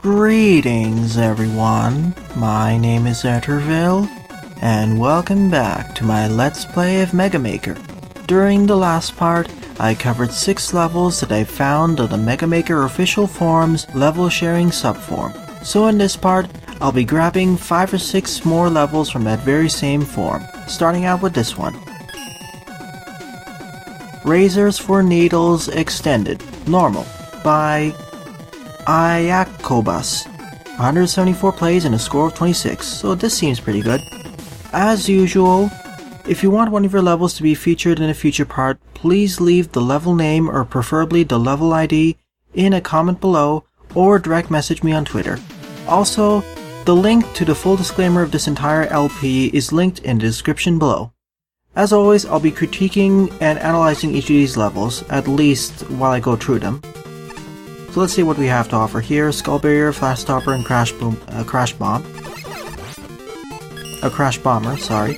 Greetings everyone, my name is Azrael, and welcome back to my Let's Play of Mega Maker. During the last part, I covered 6 levels that I found on the Mega Maker official forum's level sharing subforum. So in this part, I'll be grabbing 5 or 6 more levels from that very same forum, starting out with this one. Razors for Needles Extended, Normal, by Iacobus. 174 plays and a score of 26, so this seems pretty good. As usual, if you want one of your levels to be featured in a future part, please leave the level name or preferably the level ID in a comment below or direct message me on Twitter. Also, the link to the full disclaimer of this entire LP is linked in the description below. As always, I'll be critiquing and analyzing each of these levels, at least while I go through them. So let's see what we have to offer here. Skull Barrier, Flash Stopper, and Crash Bomber, sorry.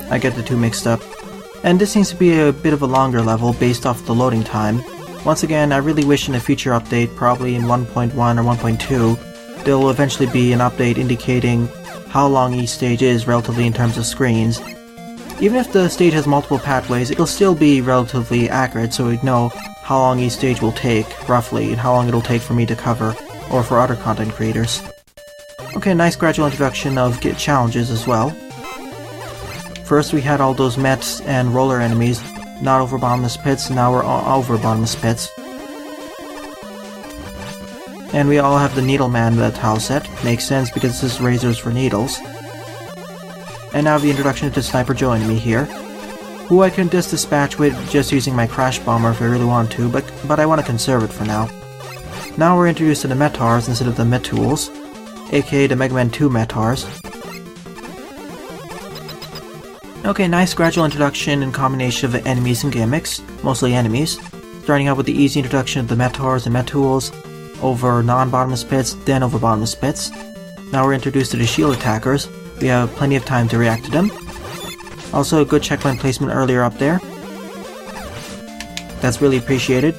I get the two mixed up. And this seems to be a bit of a longer level based off the loading time. Once again, I really wish in a future update, probably in 1.1 or 1.2, there will eventually be an update indicating how long each stage is relatively in terms of screens. Even if the stage has multiple pathways, it'll still be relatively accurate so we'd know how long each stage will take, roughly, and how long it'll take for me to cover, or for other content creators. Okay, nice gradual introduction of challenges as well. First we had all those Mets and roller enemies, not over bottomless pits, now we're over bottomless pits. And we all have the Needle Man with that tile set, makes sense because this is Razors for Needles. And now the introduction to Sniper Joe enemy here, who I can just dispatch with just using my Crash Bomber if I really want to, but I want to conserve it for now. Now we're introduced to the Metars instead of the Metools, aka the Mega Man 2 Metars. Okay, nice gradual introduction and combination of enemies and gimmicks, mostly enemies, starting out with the easy introduction of the Metars and Metools over non-bottomless pits, then over bottomless pits. Now we're introduced to the shield attackers, we have plenty of time to react to them. Also a good checkpoint placement earlier up there. That's really appreciated.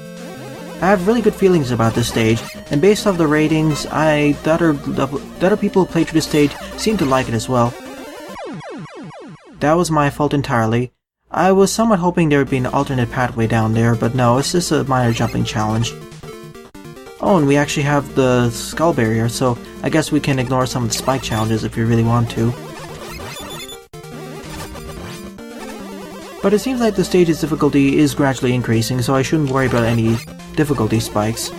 I have really good feelings about this stage, and based off the ratings, the other people who played through this stage seem to like it as well. That was my fault entirely. I was somewhat hoping there would be an alternate pathway down there, but no, it's just a minor jumping challenge. Oh, and we actually have the Skull Barrier, so I guess we can ignore some of the spike challenges if we really want to. But it seems like the stage's difficulty is gradually increasing, so I shouldn't worry about any difficulty spikes.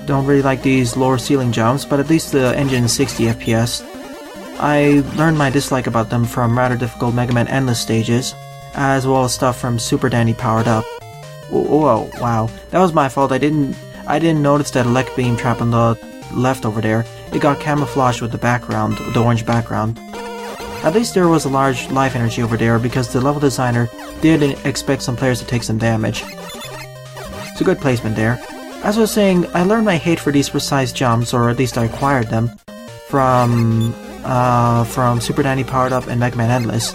Don't really like these lower ceiling jumps, but at least the engine's 60 FPS. I learned my dislike about them from rather difficult Mega Man Endless stages, as well as stuff from Super Danny Powered Up. Oh, wow, that was my fault. I didn't notice that elect beam trap on the left over there. It got camouflaged with the background, the orange background. At least there was a large life energy over there because the level designer did expect some players to take some damage. It's a good placement there. As I was saying, I learned my hate for these precise jumps, or at least I acquired them, from Super Danny Powered Up and Mega Man Endless.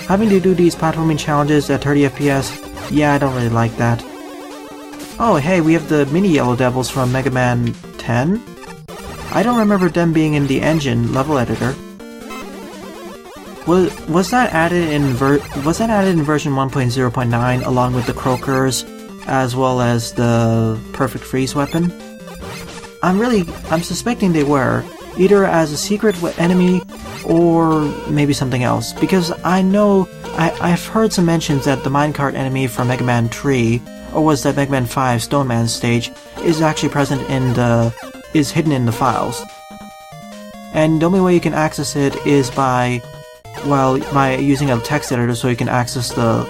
Having to do these platforming challenges at 30 FPS, yeah, I don't really like that. Oh hey, we have the mini Yellow Devils from Mega Man 10? I don't remember them being in the engine level editor. Was that added in version 1.0.9 along with the Croakers, as well as the Perfect Freeze weapon? I'm suspecting they were, either as a secret enemy or maybe something else, because I know I've heard some mentions that the minecart enemy from Mega Man 3, or was that Mega Man 5 Stone Man stage, is actually present is hidden in the files. And the only way you can access it is by using a text editor so you can access a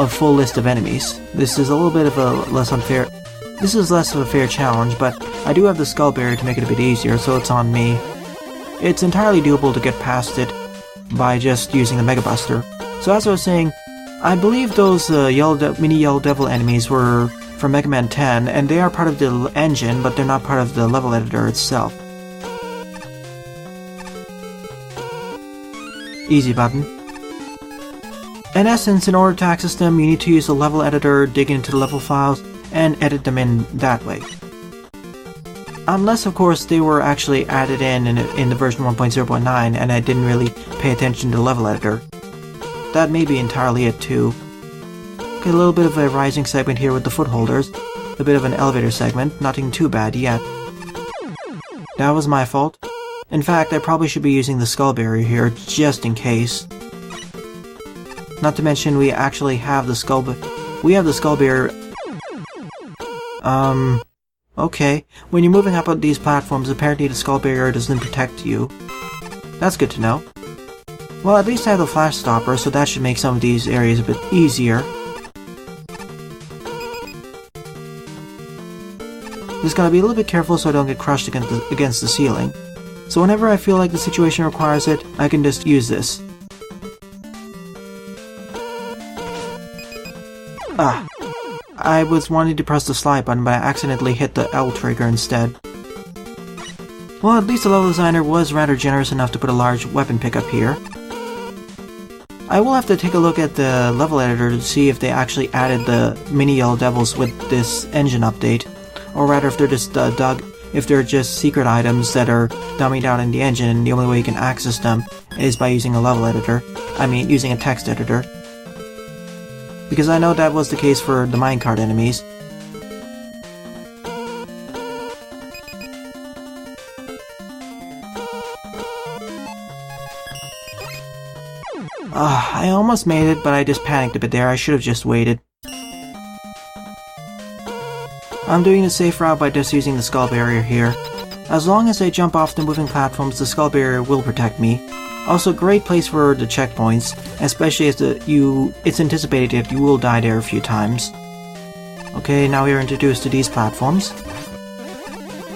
full list of enemies. This is a little bit of a less of a fair challenge, but I do have the Skull Barrier to make it a bit easier, so it's on me. It's entirely doable to get past it by just using the Mega Buster. So as I was saying, I believe those mini Yellow Devil enemies were from Mega Man 10, and they are part of the engine, but they're not part of the level editor itself. Easy button. In essence, in order to access them, you need to use the level editor, dig into the level files, and edit them in that way. Unless, of course, they were actually added in the version 1.0.9 and I didn't really pay attention to the level editor. That may be entirely it too. Okay, a little bit of a rising segment here with the footholders. A bit of an elevator segment, nothing too bad yet. That was my fault. In fact, I probably should be using the skull barrier here, just in case. Not to mention, we actually have the skull barrier. Okay. When you're moving up on these platforms, apparently the skull barrier doesn't protect you. That's good to know. Well, at least I have the flash stopper, so that should make some of these areas a bit easier. Just gotta be a little bit careful so I don't get crushed against the ceiling. So whenever I feel like the situation requires it, I can just use this. Ah! I was wanting to press the slide button, but I accidentally hit the L trigger instead. Well, at least the level designer was rather generous enough to put a large weapon pickup here. I will have to take a look at the level editor to see if they actually added the mini yellow devils with this engine update. Or rather, if they're just if they're just secret items that are dummied out in the engine, and the only way you can access them is by using a level editor. I mean, using a text editor. Because I know that was the case for the minecart enemies. I almost made it, but I just panicked a bit there. I should have just waited. I'm doing the safe route by just using the skull barrier here. As long as I jump off the moving platforms, the skull barrier will protect me. Also, great place for the checkpoints, especially as it's anticipated that you will die there a few times. Okay, now we are introduced to these platforms.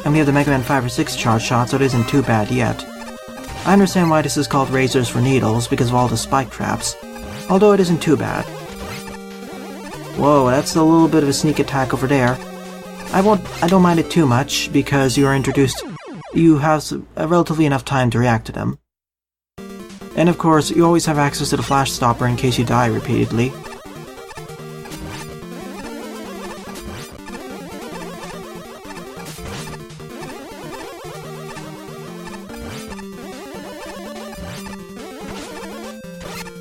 And we have the Mega Man 5 or 6 charge shot, so it isn't too bad yet. I understand why this is called razors for needles, because of all the spike traps. Although it isn't too bad. Whoa, that's a little bit of a sneak attack over there. I don't mind it too much, because you have relatively enough time to react to them. And of course, you always have access to the flash stopper in case you die repeatedly.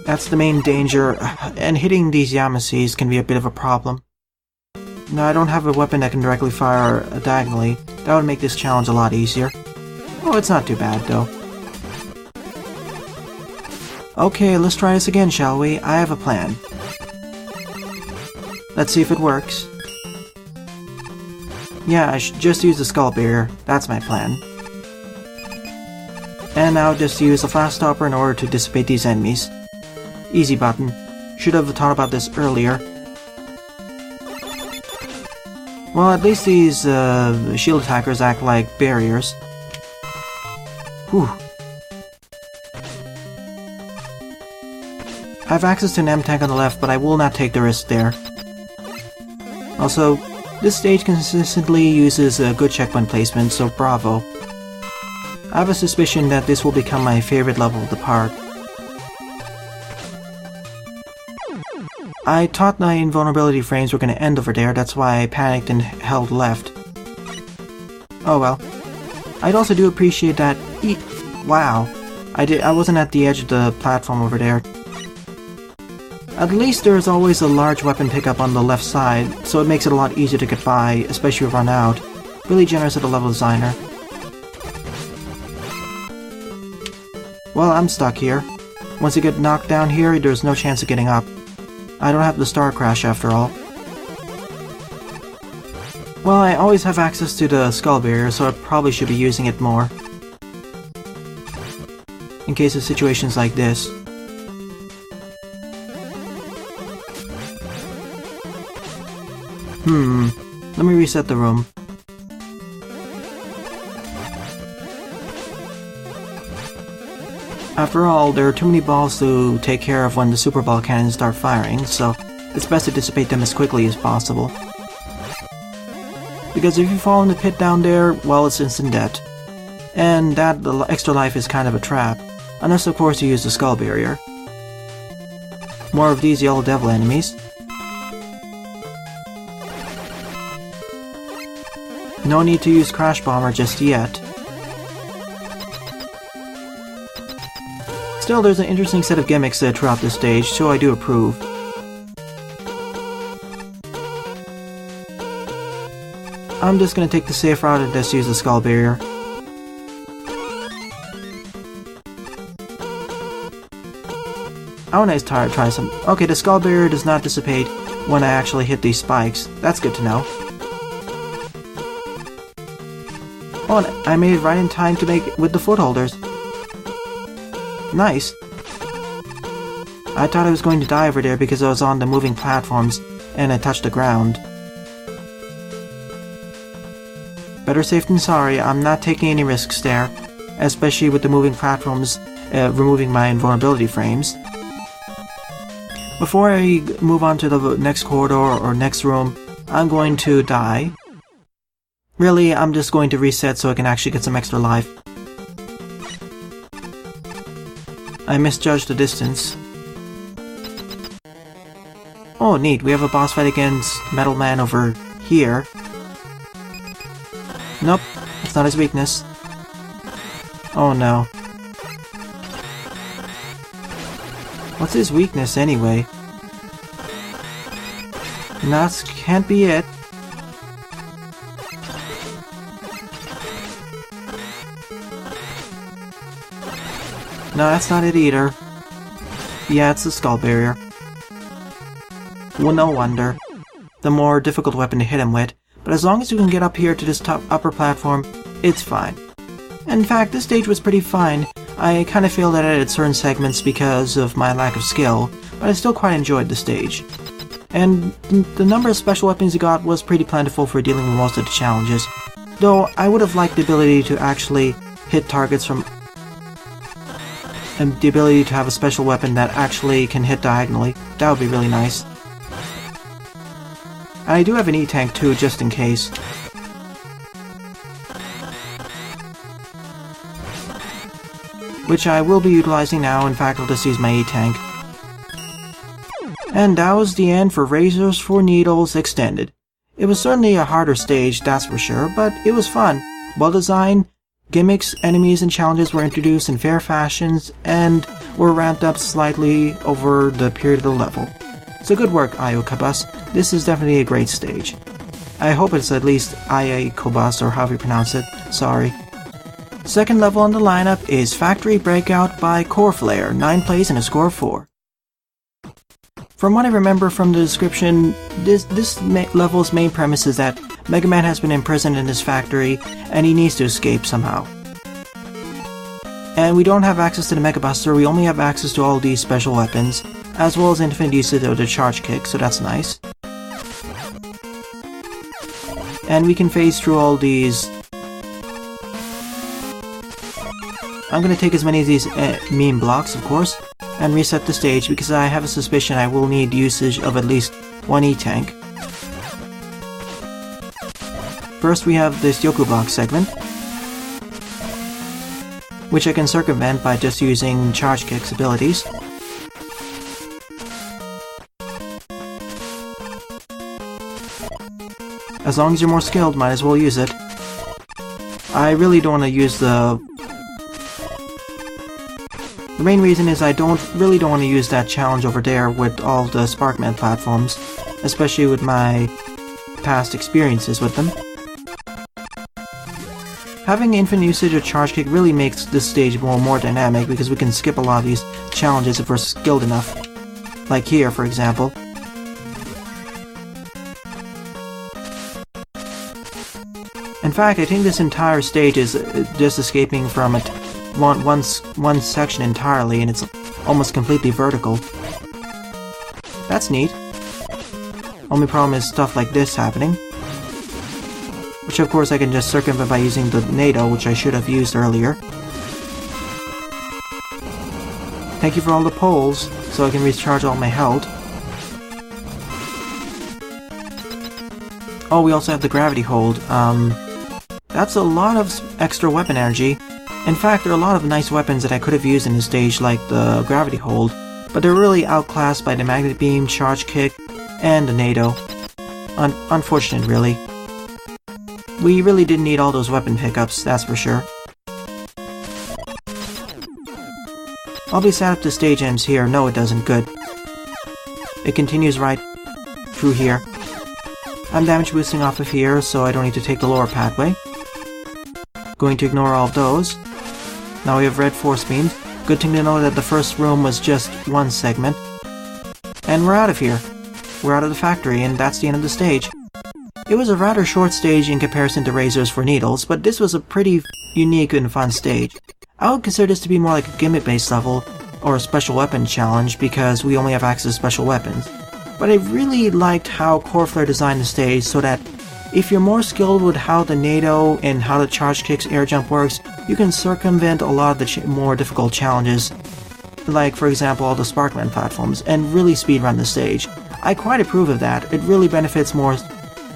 That's the main danger, and hitting these Yamasees can be a bit of a problem. Now, I don't have a weapon that can directly fire diagonally. That would make this challenge a lot easier. Oh, it's not too bad, though. Okay, let's try this again, shall we? I have a plan. Let's see if it works. Yeah, I should just use the skull barrier. That's my plan. And now just use the flash stopper in order to dissipate these enemies. Easy button. Should have thought about this earlier. Well, at least these shield attackers act like barriers. Whew. I have access to an M-tank on the left, but I will not take the risk there. Also, this stage consistently uses good checkpoint placement, so bravo. I have a suspicion that this will become my favorite level of the park. I thought my invulnerability frames were going to end over there, that's why I panicked and held left. Oh well. I'd also do appreciate that wow. I wasn't at the edge of the platform over there. At least there's always a large weapon pickup on the left side, so it makes it a lot easier to get by, especially if you run out. Really generous of the level designer. Well, I'm stuck here. Once you get knocked down here, there's no chance of getting up. I don't have the star crash after all. Well, I always have access to the skull barrier, so I probably should be using it more. In case of situations like this. Let me reset the room. After all, there are too many balls to take care of when the super ball cannons start firing, so it's best to dissipate them as quickly as possible. Because if you fall in the pit down there, well, it's instant death. And the extra life is kind of a trap, unless of course you use the skull barrier. More of these yellow devil enemies. No need to use Crash Bomber just yet. Still, there's an interesting set of gimmicks throughout this stage, so I do approve. I'm just gonna take the safe route and just use the Skull Barrier. I wanna try some. Okay, the Skull Barrier does not dissipate when I actually hit these spikes. That's good to know. Oh, and I made it right in time to make it with the footholders. Nice. I thought I was going to die over there because I was on the moving platforms and I touched the ground. Better safe than sorry. I'm not taking any risks there, especially with the moving platforms removing my invulnerability frames. Before I move on to the next corridor or next room, I'm going to die. Really, I'm just going to reset so I can actually get some extra life. I misjudged the distance. Oh, neat. We have a boss fight against Metal Man over here. Nope, it's not his weakness. Oh no. What's his weakness anyway? That can't be it. No, that's not it either. Yeah, it's the Skull Barrier. Well, no wonder. The more difficult weapon to hit him with, but as long as you can get up here to this upper platform, it's fine. In fact, this stage was pretty fine. I kinda failed at it at certain segments because of my lack of skill, but I still quite enjoyed the stage. And the number of special weapons you got was pretty plentiful for dealing with most of the challenges, though I would have liked the ability to actually hit targets from... and the ability to have a special weapon that actually can hit diagonally. That would be really nice. And I do have an E-Tank too, just in case. Which I will be utilizing now. In fact, I'll just use my E-Tank. And that was the end for Razors for Needles Extended. It was certainly a harder stage, that's for sure, but it was fun. Well designed, gimmicks, enemies, and challenges were introduced in fair fashions, and were ramped up slightly over the period of the level. So good work, Iacobus. This is definitely a great stage. I hope it's at least Iacobus, or however you pronounce it. Sorry. Second level on the lineup is Factory Breakout by CoreFlare, 9 plays and a score of 4. From what I remember from the description, this level's main premise is that Mega Man has been imprisoned in his factory, and he needs to escape somehow. And we don't have access to the Mega Buster, we only have access to all these special weapons, as well as infinite usage of the charge kick, so that's nice. And we can phase through all these. I'm gonna take as many of these meme blocks, of course, and reset the stage because I have a suspicion I will need usage of at least one E-Tank. First we have this Yoku block segment, which I can circumvent by just using Charge Kick's abilities. As long as you're more skilled, might as well use it. I really don't want to use the main reason is I really don't want to use that challenge over there with all the Sparkman platforms, especially with my past experiences with them. Having infinite usage of Charge Kick really makes this stage more dynamic because we can skip a lot of these challenges if we're skilled enough. Like here, for example. In fact, I think this entire stage is just escaping from one section entirely, and it's almost completely vertical. That's neat. Only problem is stuff like this happening. Which of course I can just circumvent by using the NATO, which I should have used earlier. Thank you for all the poles, so I can recharge all my health. Oh, we also have the gravity hold. That's a lot of extra weapon energy. In fact, there are a lot of nice weapons that I could have used in this stage, like the gravity hold, but they're really outclassed by the Magnet Beam, Charge Kick, and the NATO. Unfortunate, really. We really didn't need all those weapon pickups, that's for sure. I'll be sad if the stage ends here. No, it doesn't. Good. It continues right through here. I'm damage boosting off of here, so I don't need to take the lower pathway. Going to ignore all of those. Now we have red force beams. Good thing to know that the first room was just one segment. And we're out of here. We're out of the factory, and that's the end of the stage. It was a rather short stage in comparison to Razors for Needles, but this was a pretty unique and fun stage. I would consider this to be more like a gimmick-based level, or a special weapon challenge, because we only have access to special weapons. But I really liked how CoreFlare designed the stage so that if you're more skilled with how the NATO and how the Charge Kick's air jump works, you can circumvent a lot of the more difficult challenges, like for example all the Sparkman platforms, and really speedrun the stage. I quite approve of that. It really benefits more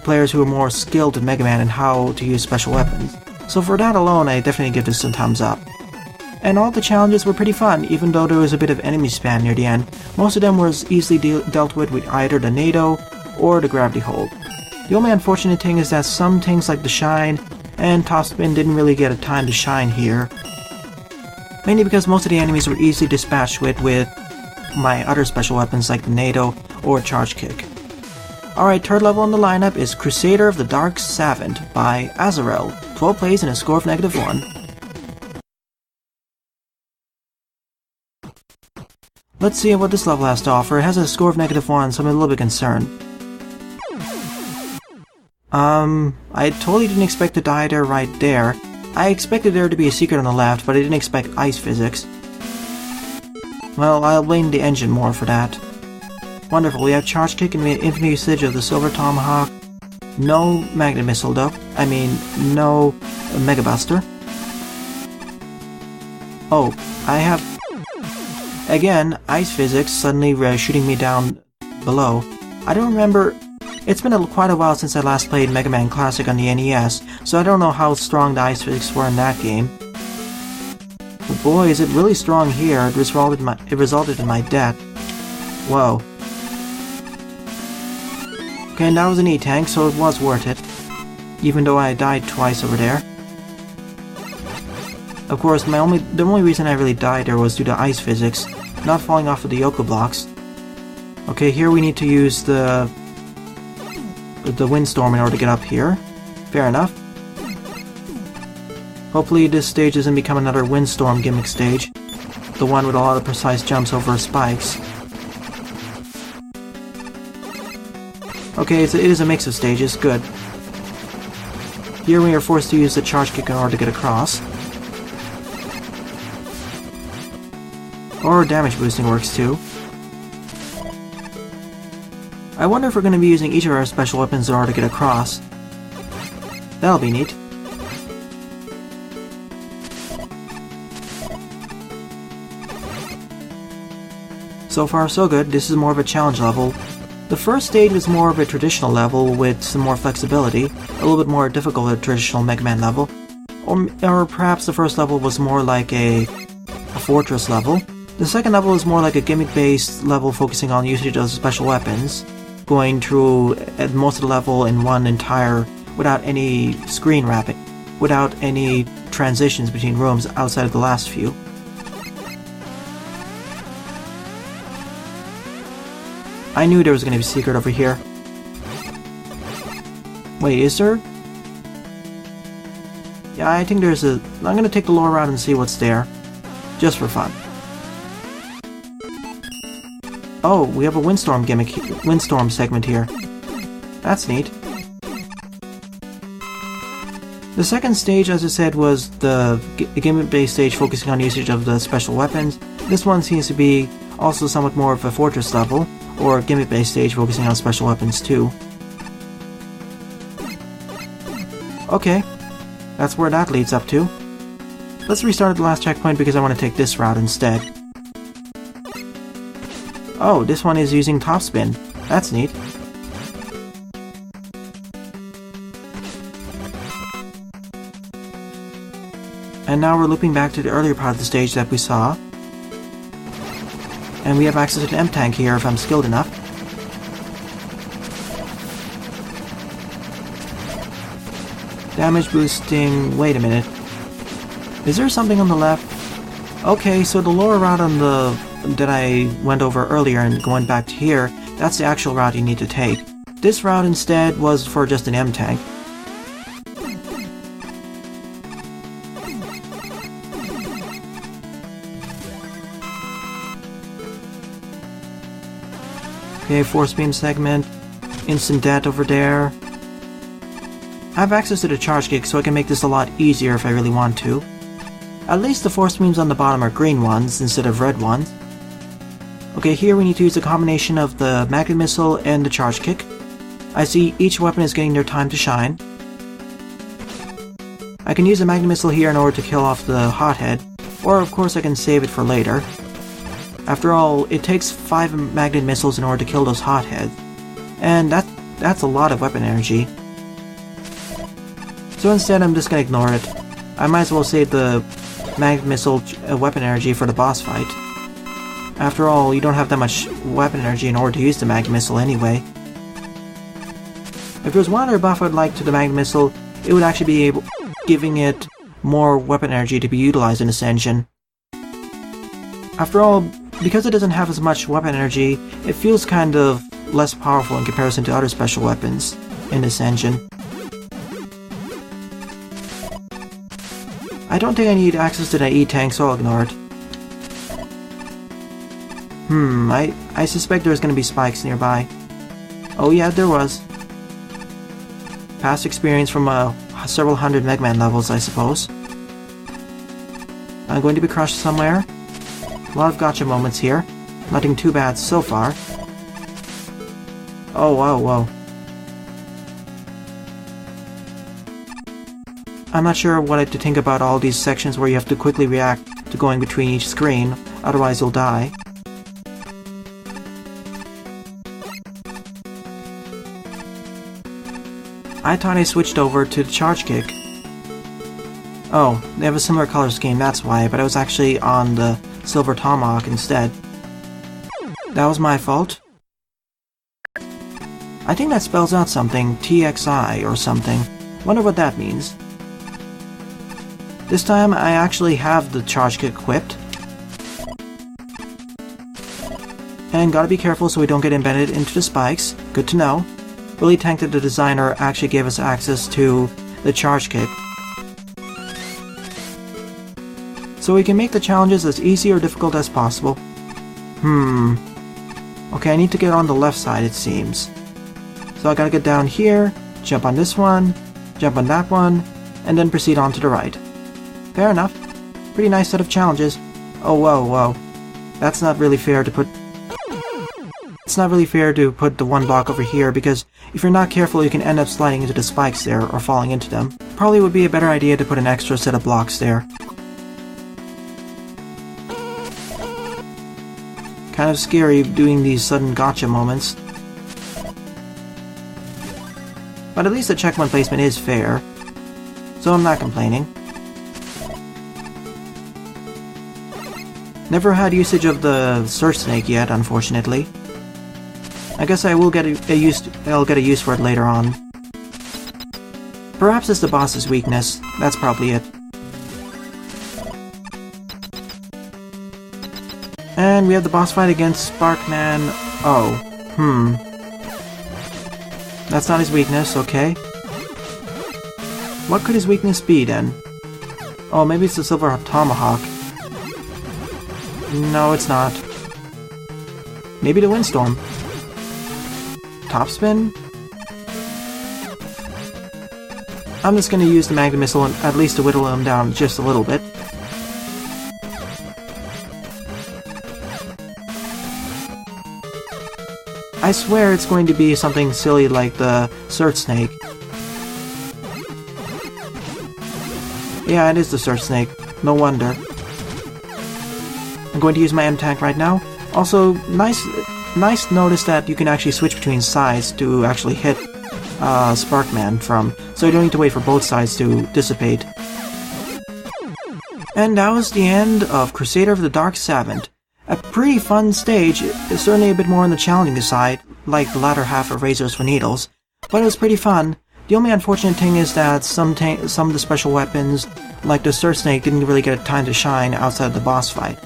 players who are more skilled with Mega Man and how to use special weapons. So for that alone, I definitely give this a thumbs up. And all the challenges were pretty fun, even though there was a bit of enemy spam near the end. Most of them was easily dealt with either the NATO or the gravity hold. The only unfortunate thing is that some things like the shine and top spin didn't really get a time to shine here. Mainly because most of the enemies were easily dispatched with my other special weapons like the NATO or Charge Kick. Alright, third level on the lineup is Crusader of the Dark Savant by Azrael. 12 plays and a score of -1. Let's see what this level has to offer. It has a score of -1, so I'm a little bit concerned. I totally didn't expect to die there right there. I expected there to be a secret on the left, but I didn't expect ice physics. Well, I'll blame the engine more for that. Wonderful, we have Charge Kick and infinite usage of the Silver Tomahawk. No Magnet Missile though. I mean, no Mega Buster. Oh, I have... Again, ice physics suddenly shooting me down below. I don't remember... It's been quite a while since I last played Mega Man Classic on the NES, so I don't know how strong the ice physics were in that game. But boy, is it really strong here. It resulted in my death. Whoa. Okay, and that was an E-Tank, so it was worth it. Even though I died twice over there. Of course, the only reason I really died there was due to ice physics, not falling off of the Yoko blocks. Okay, here we need to use the windstorm in order to get up here. Fair enough. Hopefully this stage doesn't become another windstorm gimmick stage. The one with a lot of precise jumps over spikes. Okay, it is a mix of stages, good. Here we are forced to use the Charge Kick in order to get across. Or damage boosting works too. I wonder if we're going to be using each of our special weapons in order to get across. That'll be neat. So far so good, this is more of a challenge level. The first stage was more of a traditional level with some more flexibility, a little bit more difficult than a traditional Mega Man level. Or perhaps the first level was more like a fortress level. The second level is more like a gimmick-based level focusing on usage of special weapons, going through most of the level in one entire, without any screen wrapping, without any transitions between rooms outside of the last few. I knew there was going to be a secret over here. Wait, is there? Yeah, I think there's a... I'm going to take the lower route and see what's there. Just for fun. Oh, we have a windstorm windstorm segment here. That's neat. The second stage, as I said, was the gimmick-based stage focusing on usage of the special weapons. This one seems to be also somewhat more of a fortress level, or a gimmick-based stage focusing on special weapons too. Okay, that's where that leads up to. Let's restart at the last checkpoint because I want to take this route instead. Oh, this one is using top spin. That's neat. And now we're looping back to the earlier part of the stage that we saw. And we have access to an M-Tank here if I'm skilled enough. Damage boosting... wait a minute. Is there something on the left? Okay, so the lower route on the... that I went over earlier and going back to here, that's the actual route you need to take. This route instead was for just an M-Tank. Okay, force beam segment, instant death over there. I have access to the charge kick, so I can make this a lot easier if I really want to. At least the force beams on the bottom are green ones instead of red ones. Okay, here we need to use a combination of the magnet missile and the charge kick. I see each weapon is getting their time to shine. I can use the magnet missile here in order to kill off the hothead, or of course I can save it for later. After all, it takes 5 magnet missiles in order to kill those hotheads, and that's a lot of weapon energy. So instead I'm just gonna ignore it. I might as well save the magnet missile weapon energy for the boss fight. After all, you don't have that much weapon energy in order to use the magnet missile anyway. If there was one other buff I'd like to the magnet missile, it would actually be giving it more weapon energy to be utilized in Ascension. After all, because it doesn't have as much weapon energy, it feels kind of less powerful in comparison to other special weapons in Ascension. I don't think I need access to that E-Tank, so I'll ignore it. I suspect there's gonna be spikes nearby. Oh yeah, there was. Past experience from several hundred Mega Man levels, I suppose. I'm going to be crushed somewhere. A lot of gotcha moments here. Nothing too bad so far. Oh, whoa, whoa. I'm not sure what to think about all these sections where you have to quickly react to going between each screen, otherwise you'll die. I thought I switched over to the charge kick. Oh, they have a similar color scheme, that's why, but I was actually on the Silver Tomahawk instead. That was my fault. I think that spells out something, TXI or something. Wonder what that means. This time I actually have the charge kick equipped. And gotta be careful so we don't get embedded into the spikes. Good to know. Really thanked that the designer actually gave us access to the charge kick. So we can make the challenges as easy or difficult as possible. Okay, I need to get on the left side, it seems. So I gotta get down here, jump on this one, jump on that one, and then proceed on to the right. Fair enough. Pretty nice set of challenges. Oh, whoa, whoa. That's not really fair to put... It's not really fair to put the one block over here, because if you're not careful you can end up sliding into the spikes there, or falling into them. Probably would be a better idea to put an extra set of blocks there. Kind of scary doing these sudden gotcha moments. But at least the checkpoint placement is fair, so I'm not complaining. Never had usage of the Search Snake yet, unfortunately. I guess I will get I'll get a use for it later on. Perhaps it's the boss's weakness. That's probably it. And we have the boss fight against Sparkman. Oh, That's not his weakness, okay. What could his weakness be, then? Oh, maybe it's the Silver Tomahawk. No, it's not. Maybe the Windstorm. Topspin? I'm just gonna use the Magnet Missile and at least to whittle him down just a little bit. I swear it's going to be something silly like the Search Snake. Yeah, it is the Search Snake. No wonder. I'm going to use my M-Tank right now. Also, nice notice that you can actually switch between sides to actually hit Sparkman from, so you don't need to wait for both sides to dissipate. And that was the end of Crusader of the Dark Savant. A pretty fun stage, it's certainly a bit more on the challenging side, like the latter half of Razors for Needles, but it was pretty fun. The only unfortunate thing is that some of the special weapons, like the Surf Snake, didn't really get time to shine outside of the boss fight.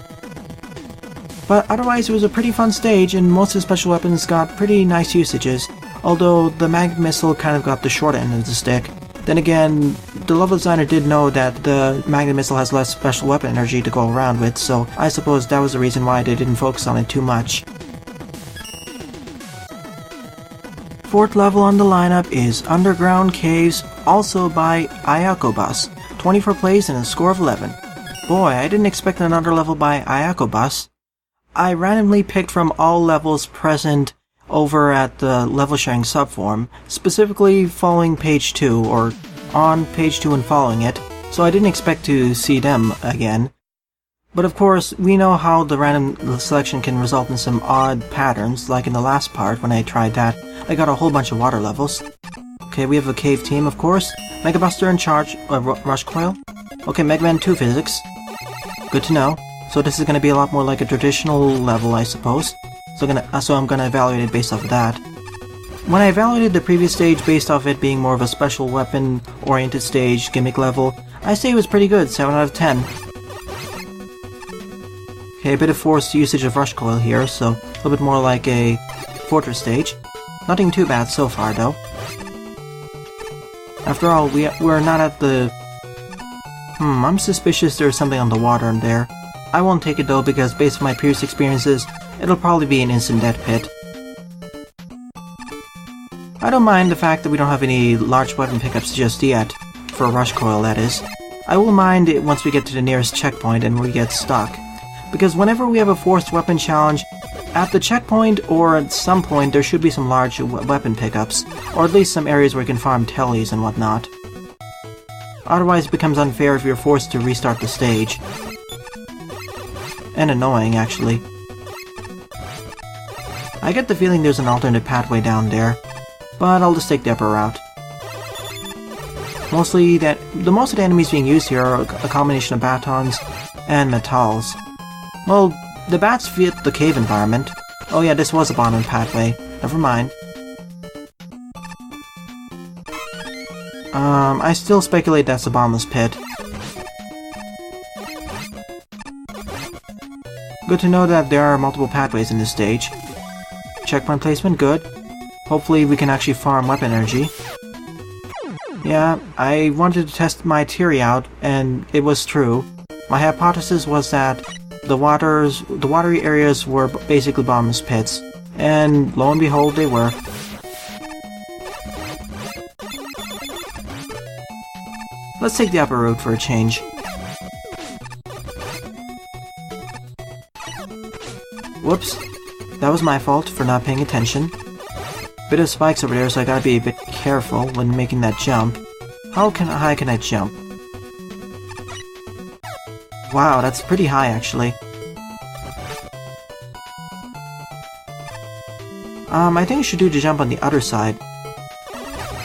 But otherwise it was a pretty fun stage, and most of the special weapons got pretty nice usages, although the Magnet Missile kind of got the short end of the stick. Then again, the level designer did know that the Magnet Missile has less special weapon energy to go around with, so I suppose that was the reason why they didn't focus on it too much. Fourth level on the lineup is Underground Caves, also by Iacobus. 24 plays and a score of 11. Boy, I didn't expect another level by Iacobus. I randomly picked from all levels present over at the level sharing subforum, specifically following page 2, or on page 2 and following it, so I didn't expect to see them again. But of course, we know how the random selection can result in some odd patterns, like in the last part when I tried that. I got a whole bunch of water levels. Okay, we have a cave team, of course. Mega Buster in charge, Rush Coil. Okay, Mega Man 2 physics. Good to know. So this is going to be a lot more like a traditional level, I suppose. So I'm gonna evaluate it based off of that. When I evaluated the previous stage based off it being more of a special weapon-oriented stage, gimmick level, I say it was pretty good, 7 out of 10. Okay, a bit of forced usage of Rush Coil here, so a little bit more like a Fortress stage. Nothing too bad so far, though. After all, we're not at the... I'm suspicious there's something on the water in there. I won't take it though, because based on my previous experiences, it'll probably be an instant death pit. I don't mind the fact that we don't have any large weapon pickups just yet, for a Rush Coil that is. I will mind it once we get to the nearest checkpoint and we get stuck. Because whenever we have a forced weapon challenge, at the checkpoint or at some point there should be some large weapon pickups, or at least some areas where you can farm tellies and whatnot. Otherwise it becomes unfair if you're forced to restart the stage. And annoying, actually. I get the feeling there's an alternate pathway down there, but I'll just take the upper route. Most of the enemies being used here are a combination of batons and metals. Well, the bats fit the cave environment. Oh yeah, this was a bottom pathway. Never mind. I still speculate that's a bottomless pit. Good to know that there are multiple pathways in this stage. Checkpoint placement, good. Hopefully we can actually farm weapon energy. Yeah, I wanted to test my theory out, and it was true. My hypothesis was that the watery areas were basically bottomless pits, and lo and behold, they were. Let's take the upper route for a change. Whoops, that was my fault for not paying attention. Bit of spikes over there, so I gotta be a bit careful when making that jump. How high can I jump? Wow, that's pretty high actually. I think I should do the jump on the other side.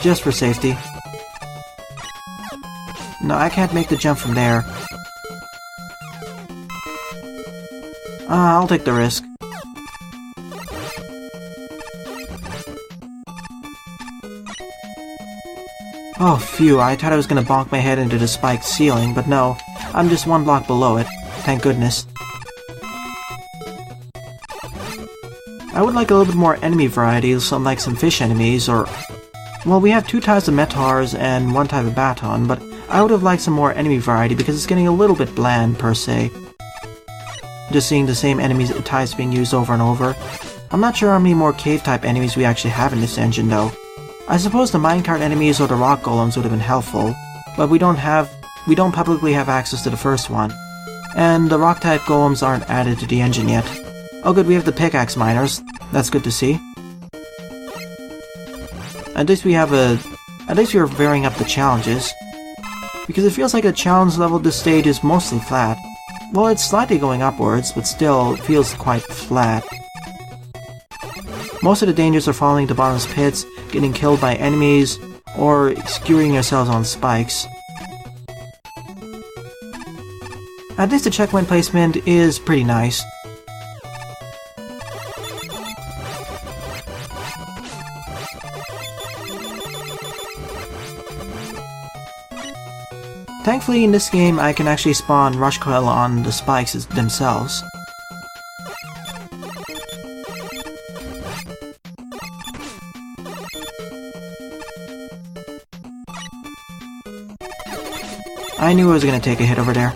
Just for safety. No, I can't make the jump from there. I'll take the risk. Oh, phew, I thought I was gonna bonk my head into the spiked ceiling, but no, I'm just one block below it. Thank goodness. I would like a little bit more enemy variety, like some fish enemies, or... Well, we have 2 types of Metars and 1 type of Baton, but I would have liked some more enemy variety because it's getting a little bit bland, per se. Just seeing the same enemy types being used over and over. I'm not sure how many more cave-type enemies we actually have in this engine, though. I suppose the minecart enemies or the rock golems would have been helpful, but we don't publicly have access to the first one. And the rock-type golems aren't added to the engine yet. Oh good, we have the pickaxe miners. That's good to see. At least we're varying up the challenges. Because it feels like a challenge level this stage is mostly flat. Well, it's slightly going upwards, but still feels quite flat. Most of the dangers are falling to bottomless pits, getting killed by enemies, or skewering yourselves on spikes. At least the checkpoint placement is pretty nice. Thankfully, in this game, I can actually spawn Rush Coil on the spikes themselves. I knew I was gonna take a hit over there.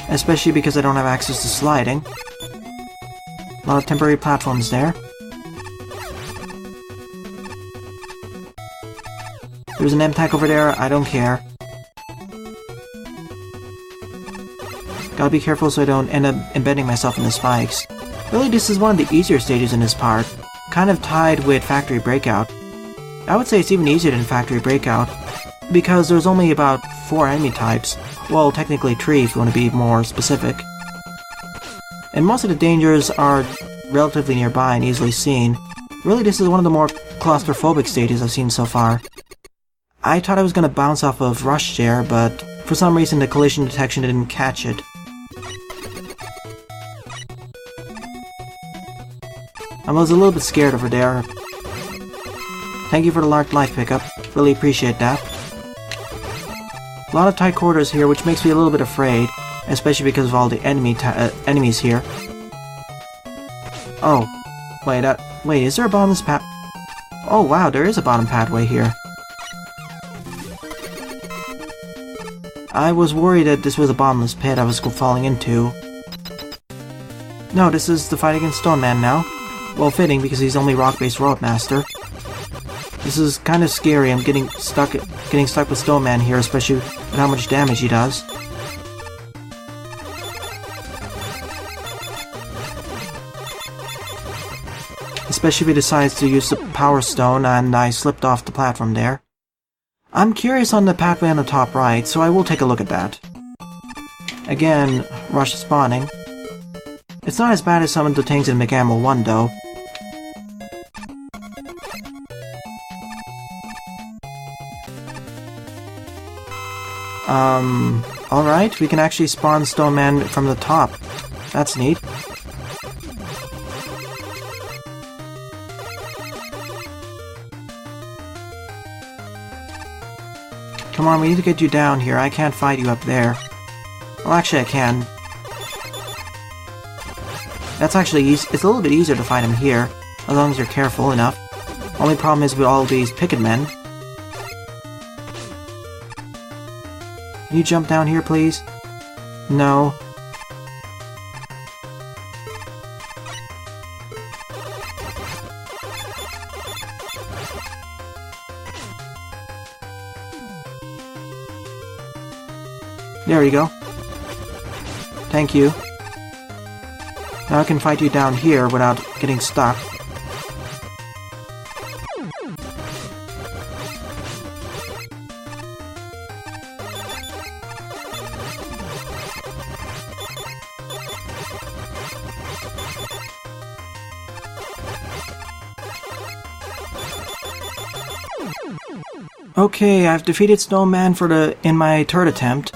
Especially because I don't have access to sliding. A lot of temporary platforms there. There's an M-Tack over there, I don't care. Gotta be careful so I don't end up embedding myself in the spikes. Really, this is one of the easier stages in this part, kind of tied with Factory Breakout. I would say it's even easier than Factory Breakout, because there's only about 4 enemy types. Well, technically 3 if you want to be more specific. And most of the dangers are relatively nearby and easily seen. Really, this is one of the more claustrophobic stages I've seen so far. I thought I was going to bounce off of Rush there, but for some reason the collision detection didn't catch it. I was a little bit scared over there. Thank you for the large life pickup. Really appreciate that. A lot of tight quarters here, which makes me a little bit afraid, especially because of all the enemies here. Oh, wait, is there a bottomless path? Oh wow, there is a bottom pathway here. I was worried that this was a bottomless pit I was falling into. No, this is the fight against Stone Man now. Well, fitting because he's only rock-based Roadmaster. This is kind of scary. I'm getting stuck with Stone Man here, especially with how much damage he does. Especially if he decides to use the Power Stone, and I slipped off the platform there. I'm curious on the pathway on the top right, so I will take a look at that. Again, Rush spawning. It's not as bad as some of the things in Mega Maker 1, though. Alright, we can actually spawn Stone Man from the top. That's neat. Come on, we need to get you down here. I can't fight you up there. Well, actually I can. That's actually easy. It's a little bit easier to fight him here, as long as you're careful enough. Only problem is with all these picket men. Can you jump down here, please? No. There you go. Thank you. Now I can fight you down here without getting stuck. Okay, I've defeated Snowman in my third attempt.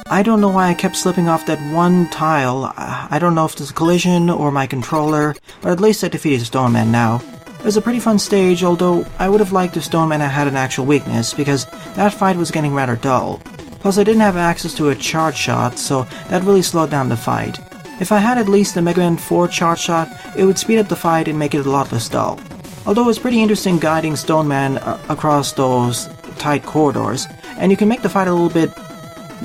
I don't know why I kept slipping off that one tile. I don't know if it's a collision or my controller, but at least I defeated Stoneman now. It was a pretty fun stage, although I would have liked if Stoneman had an actual weakness, because that fight was getting rather dull. Plus I didn't have access to a charge shot, so that really slowed down the fight. If I had at least the Mega Man 4 charge shot, it would speed up the fight and make it a lot less dull. Although it's pretty interesting guiding Stoneman across those tight corridors, and you can make the fight a little bit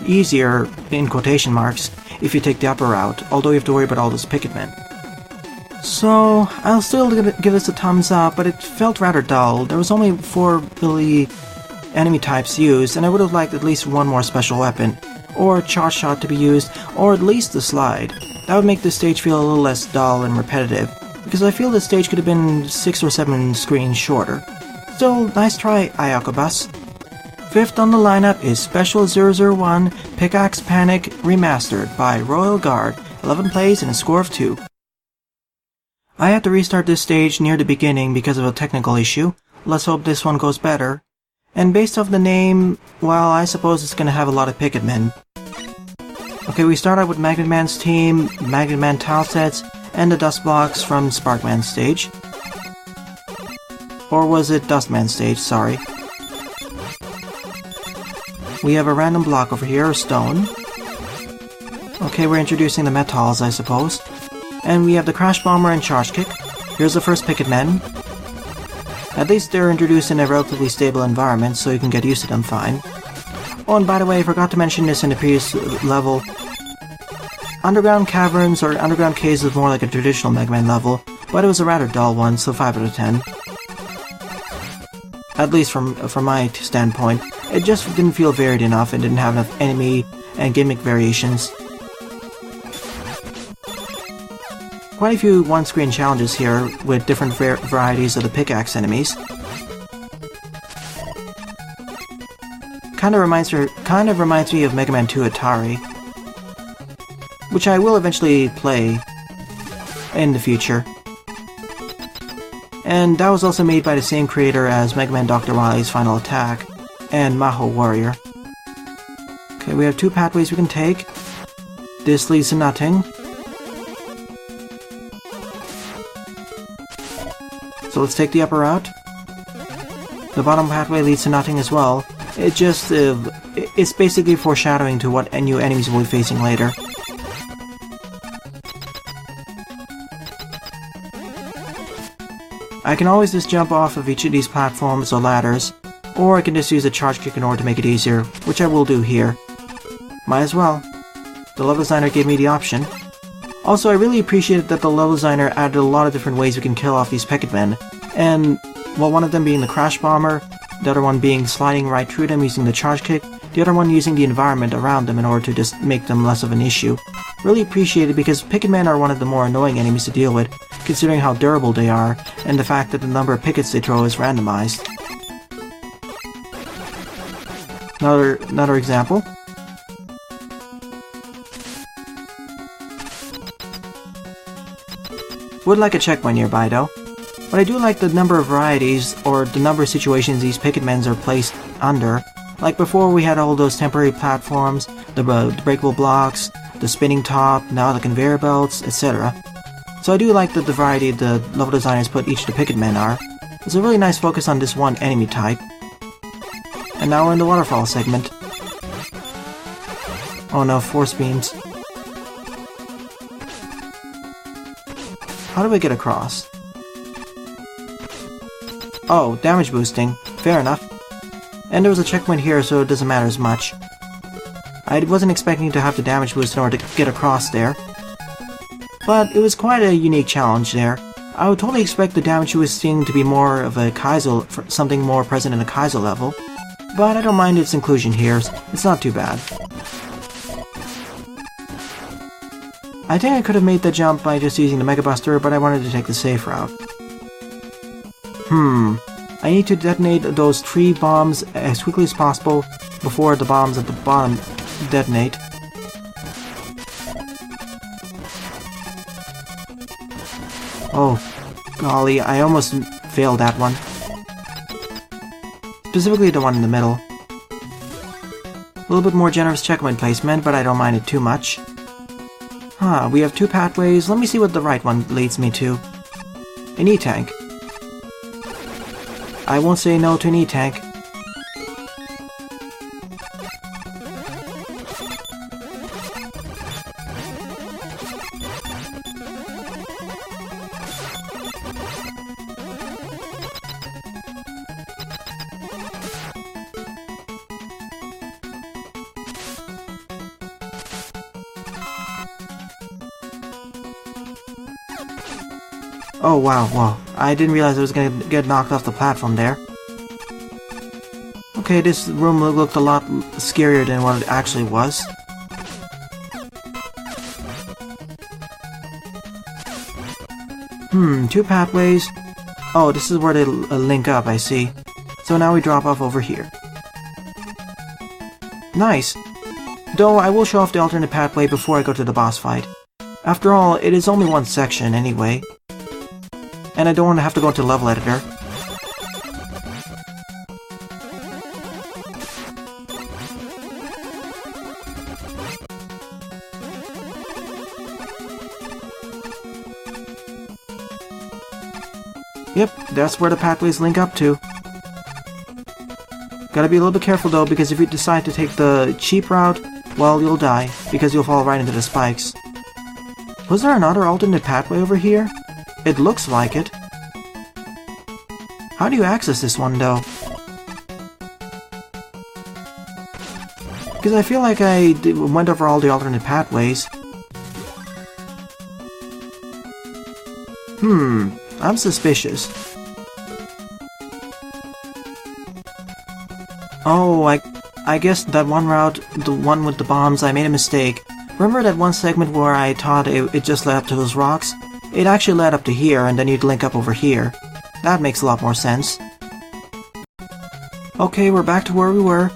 easier, in quotation marks, if you take the upper route, although you have to worry about all those picket men. So, I'll still give this a thumbs up, but it felt rather dull. There was only 4 really enemy types used, and I would have liked at least one more special weapon, or a charge shot to be used, or at least the slide. That would make the stage feel a little less dull and repetitive, because I feel the stage could have been 6 or 7 screens shorter. Still, nice try, Iacobus. Fifth on the lineup is Special 001 Pickaxe Panic Remastered by RoyalGuard, 11 plays and a score of 2. I had to restart this stage near the beginning because of a technical issue. Let's hope this one goes better. And based off the name, well, I suppose it's gonna have a lot of picket men. Okay, we start out with Magnet Man's team, Magnet Man tile sets, and the dust blocks from Sparkman's stage. Or was it Dustman's stage, sorry. We have a random block over here, a stone. Okay, we're introducing the metals, I suppose. And we have the Crash Bomber and Charge Kick. Here's the first Picket Men. At least they're introduced in a relatively stable environment, so you can get used to them fine. Oh, and by the way, I forgot to mention this in the previous level. Underground caverns or underground caves is more like a traditional Mega Man level, but it was a rather dull one, so 5 out of 10. At least from my standpoint. It just didn't feel varied enough and didn't have enough enemy and gimmick variations. Quite a few one-screen challenges here with different varieties of the pickaxe enemies. Kind of reminds me of Mega Man 2 Atari, which I will eventually play in the future. And that was also made by the same creator as Mega Man Dr. Wily's Final Attack and Maho Warrior. Okay, we have 2 pathways we can take. This leads to nothing. So let's take the upper route. The bottom pathway leads to nothing as well. It just, it's basically foreshadowing to what new enemies we'll be facing later. I can always just jump off of each of these platforms or ladders, or I can just use a charge kick in order to make it easier, which I will do here. Might as well. The level designer gave me the option. Also, I really appreciated that the level designer added a lot of different ways we can kill off these Picket Men, and, well, one of them being the Crash Bomber, the other one being sliding right through them using the charge kick, the other one using the environment around them in order to just make them less of an issue. Really appreciate it because Picket Men are one of the more annoying enemies to deal with, considering how durable they are, and the fact that the number of pickets they throw is randomized. Another example. Would like a checkpoint nearby though. But I do like the number of varieties, or the number of situations these Picket Men are placed under. Like before we had all those temporary platforms, the breakable blocks, the spinning top, now the conveyor belts, etc. So I do like the variety the level designers put each of the Picket Men are. There's a really nice focus on this one enemy type. And now we're in the waterfall segment. Oh no, force beams. How do we get across? Oh, damage boosting. Fair enough. And there was a checkpoint here, so it doesn't matter as much. I wasn't expecting to have to damage boost in order to get across there. But it was quite a unique challenge there. I would totally expect the damage boosting to be more of a Kaizo, something more present in a Kaizo level. But I don't mind its inclusion here. It's not too bad. I think I could have made the jump by just using the Mega Buster, but I wanted to take the safe route. I need to detonate those 3 bombs as quickly as possible before the bombs at the bottom detonate. Oh, golly, I almost failed that one. Specifically the one in the middle. A little bit more generous checkpoint placement, but I don't mind it too much. We have 2 pathways. Let me see what the right one leads me to. An E-Tank. I won't say no to an E-Tank. Oh wow, I didn't realize I was gonna get knocked off the platform there. Okay, this room looked a lot scarier than what it actually was. Two pathways. Oh, this is where they link up, I see. So now we drop off over here. Nice! Though I will show off the alternate pathway before I go to the boss fight. After all, it is only one section anyway. And I don't want to have to go into level editor. Yep, that's where the pathways link up to. Gotta be a little bit careful though, because if you decide to take the cheap route, well, you'll die, because you'll fall right into the spikes. Was there another alternate pathway over here? It looks like it. How do you access this one though? Because I feel like I went over all the alternate pathways. I'm suspicious. Oh, I guess that one route, the one with the bombs, I made a mistake. Remember that one segment where I thought it just led up to those rocks? It actually led up to here, and then you'd link up over here. That makes a lot more sense. Okay, we're back to where we were.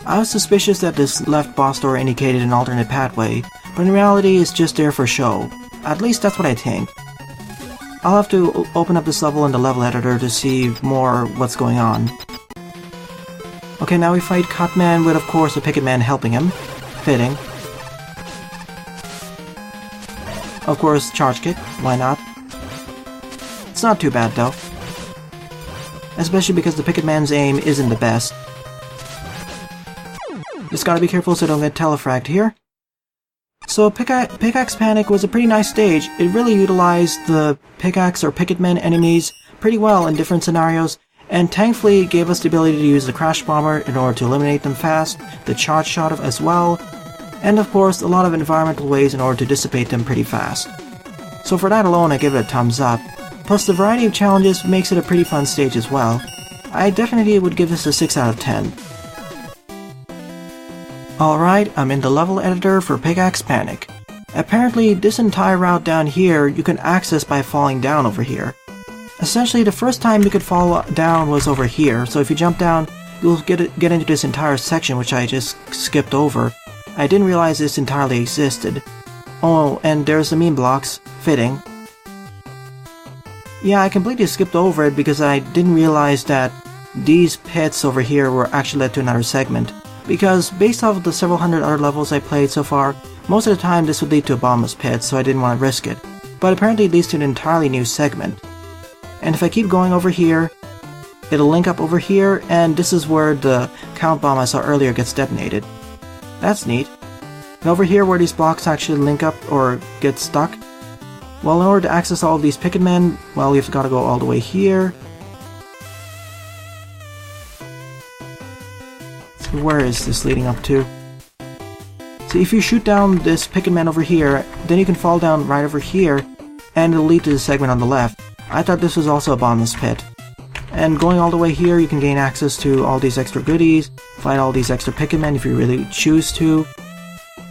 I was suspicious that this left boss door indicated an alternate pathway, but in reality it's just there for show. At least that's what I think. I'll have to open up this level in the level editor to see more what's going on. Okay, now we fight Cutman with, of course, the Picket Man helping him. Fitting. Of course, charge kick. Why not? It's not too bad, though. Especially because the Picket Man's aim isn't the best. Just gotta be careful so I don't get telefragged here. So Pickaxe Panic was a pretty nice stage. It really utilized the pickaxe or Picket Man enemies pretty well in different scenarios, and thankfully it gave us the ability to use the Crash Bomber in order to eliminate them fast, the Charge Shot as well, and of course a lot of environmental ways in order to dissipate them pretty fast. So for that alone I give it a thumbs up, plus the variety of challenges makes it a pretty fun stage as well. I definitely would give this a 6 out of 10. Alright, I'm in the level editor for Pickaxe Panic. Apparently this entire route down here you can access by falling down over here. Essentially the first time you could fall down was over here, so if you jump down you'll get into this entire section which I just skipped over. I didn't realize this entirely existed. Oh, and there's the meme blocks. Fitting. Yeah, I completely skipped over it because I didn't realize that these pits over here were actually led to another segment. Because based off of the several hundred other levels I played so far, most of the time this would lead to a bottomless pit, so I didn't want to risk it. But apparently it leads to an entirely new segment. And if I keep going over here, it'll link up over here, and this is where the count bomb I saw earlier gets detonated. That's neat. And over here where these blocks actually link up or get stuck, well, in order to access all of these Picket Men, well, we've got to go all the way here. So where is this leading up to? So if you shoot down this Picket Man over here, then you can fall down right over here, and it'll lead to the segment on the left. I thought this was also a bottomless pit. And going all the way here, you can gain access to all these extra goodies, fight all these extra Picket Men if you really choose to,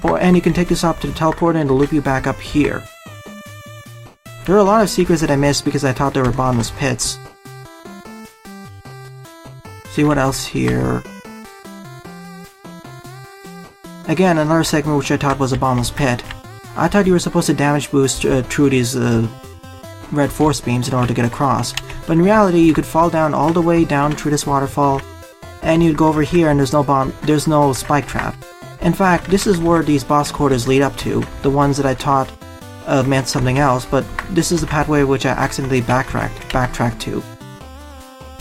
and you can take this up to the teleporter and it'll loop you back up here. There are a lot of secrets that I missed because I thought they were bottomless pits. See what else here. Again, another segment which I thought was a bottomless pit. I thought you were supposed to damage boost through these red force beams in order to get across, but in reality you could fall down all the way down through this waterfall, and you'd go over here and there's no spike trap. In fact, this is where these boss quarters lead up to, the ones that I thought meant something else, but this is the pathway which I accidentally backtracked to.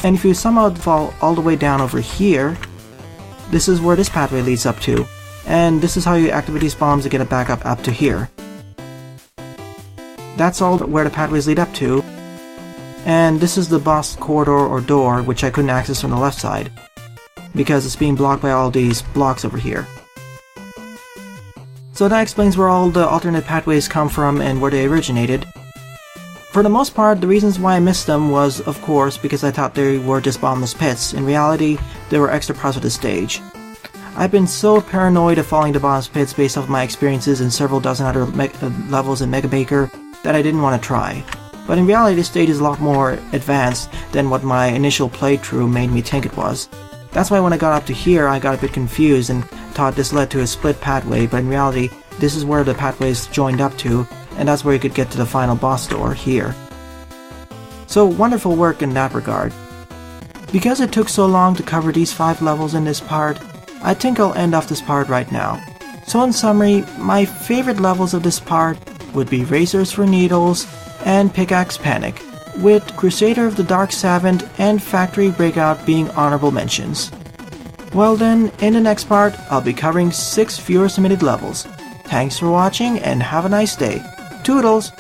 And if you somehow fall all the way down over here, this is where this pathway leads up to, and this is how you activate these bombs to get it back up to here. That's all where the pathways lead up to, and this is the boss corridor or door which I couldn't access from the left side, because it's being blocked by all these blocks over here. So that explains where all the alternate pathways come from and where they originated. For the most part, the reasons why I missed them was, of course, because I thought they were just bottomless pits. In reality, they were extra parts of the stage. I've been so paranoid of falling to bottomless pits based off my experiences in several dozen other levels in Mega Maker that I didn't want to try. But in reality, this stage is a lot more advanced than what my initial playthrough made me think it was. That's why when I got up to here, I got a bit confused and thought this led to a split pathway, but in reality, this is where the pathways joined up to, and that's where you could get to the final boss door here. So wonderful work in that regard. Because it took so long to cover these 5 levels in this part, I think I'll end off this part right now. So in summary, my favorite levels of this part would be Razors for Needles and Pickaxe Panic, with Crusader of the Dark Savant and Factory Breakout being honorable mentions. Well then, in the next part, I'll be covering 6 viewer-submitted levels. Thanks for watching and have a nice day. Toodles!